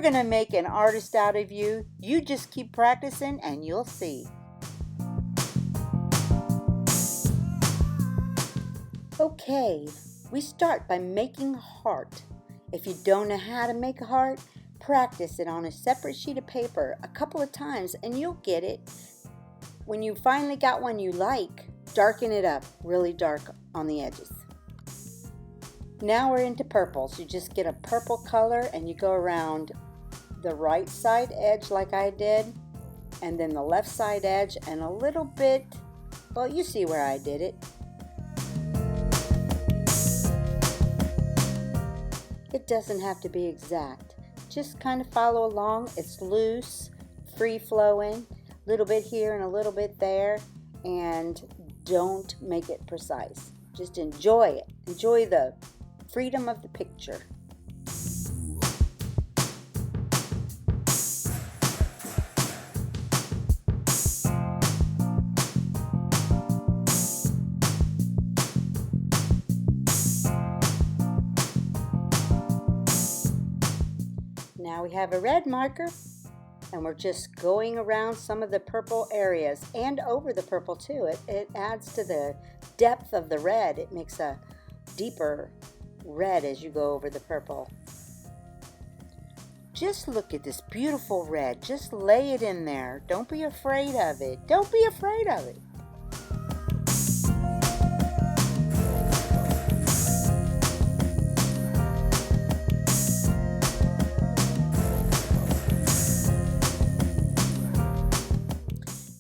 We're gonna make an artist out of you. You just keep practicing and you'll see. Okay, we start by making a heart. If you don't know how to make a heart, practice it on a separate sheet of paper a couple of times and you'll get it. When you finally got one you like, darken it up really dark on the edges. Now we're into purples. You just get a purple color and you go around the right side edge like I did, and then the left side edge and a little bit, well, you see where I did it. It doesn't have to be exact. Just kind of follow along. It's loose, free flowing, a little bit here and a little bit there, and don't make it precise. Just enjoy it. Enjoy the freedom of the picture. Now we have a red marker, and we're just going around some of the purple areas and over the purple too. It adds to the depth of the red. It makes a deeper red as you go over the purple. Just look at this beautiful red. Just lay it in there. Don't be afraid of it. Don't be afraid of it.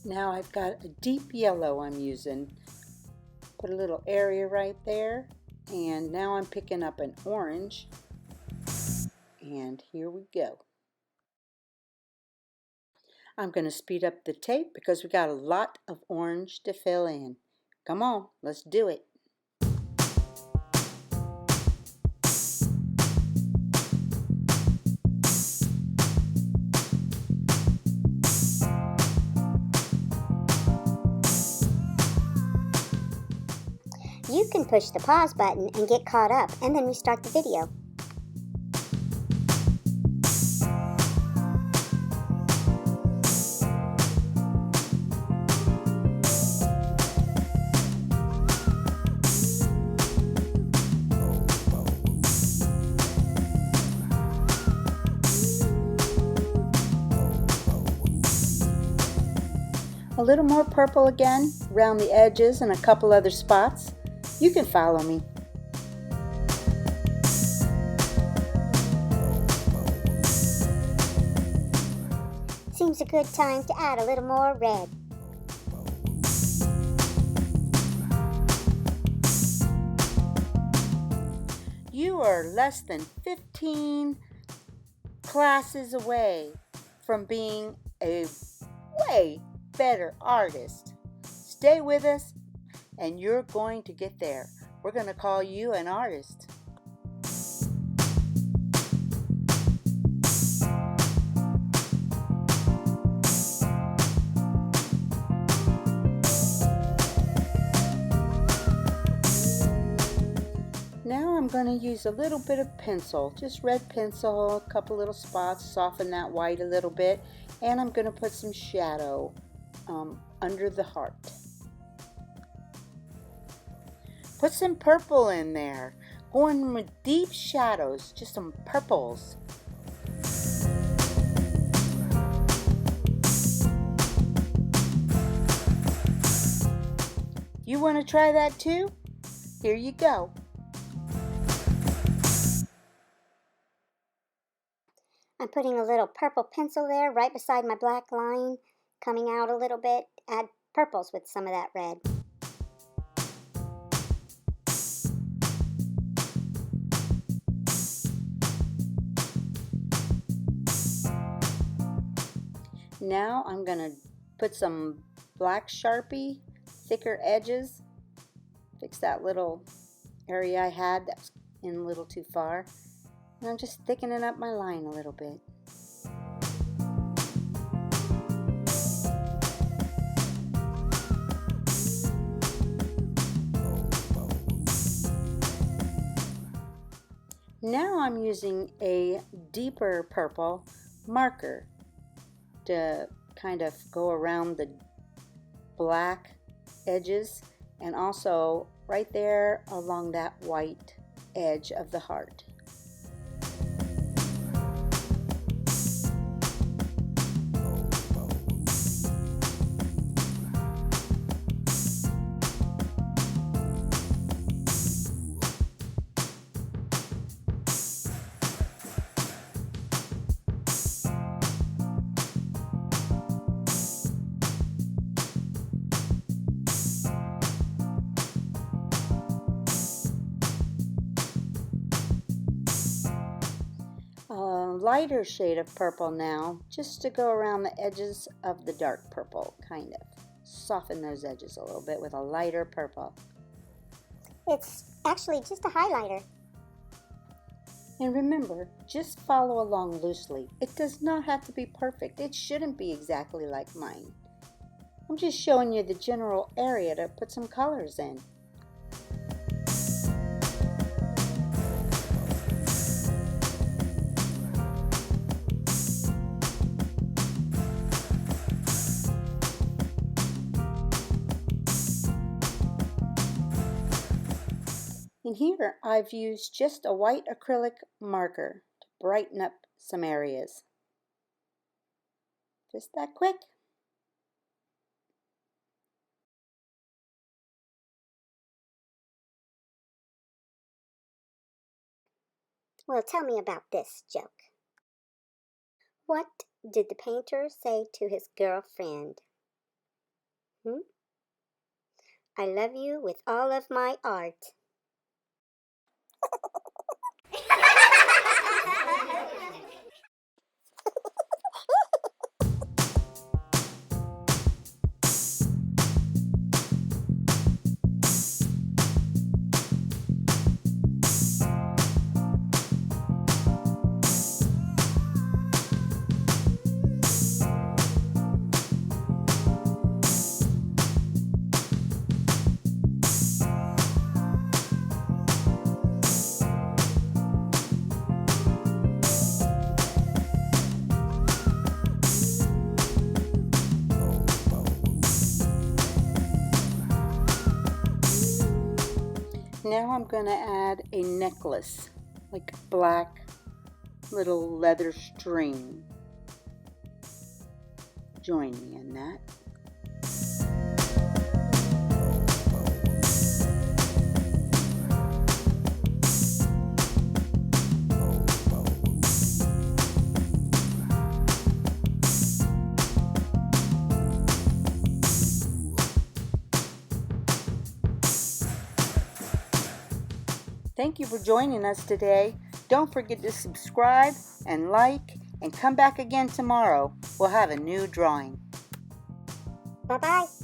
Now I've got a deep yellow I'm using. Put a little area right there. And now I'm picking up an orange. And here we go. I'm going to speed up the tape because we got a lot of orange to fill in. Come on, let's do it. You can push the pause button and get caught up, and then restart the video. A little more purple again around the edges and a couple other spots. You can follow me. Seems a good time to add a little more red. You are less than 15 classes away from being a way better artist. Stay with us and you're going to get there. We're going to call you an artist. Now I'm going to use a little bit of pencil, just red pencil, a couple little spots, soften that white a little bit, and I'm going to put some shadow under the heart. Put some purple in there, going with deep shadows, just some purples. You want to try that too? Here you go. I'm putting a little purple pencil there right beside my black line, coming out a little bit. Add purples with some of that red. Now I'm going to put some black Sharpie, thicker edges. Fix that little area I had that was in a little too far. And I'm just thickening up my line a little bit. Now I'm using a deeper purple marker to kind of go around the black edges and also right there along that white edge of the heart. Lighter shade of purple now, just to go around the edges of the dark purple, kind of soften those edges a little bit with a lighter purple. It's actually just a highlighter. And remember, just follow along loosely. It does not have to be perfect. It shouldn't be exactly like mine. I'm just showing you the general area to put some colors in. And here I've used just a white acrylic marker to brighten up some areas. Just that quick. Well, tell me about this joke. What did the painter say to his girlfriend? I love you with all of my art. Now I'm going to add a necklace, like a black little leather string. Join me in that. Thank you for joining us today. Don't forget to subscribe and like and come back again tomorrow. We'll have a new drawing. Bye-bye.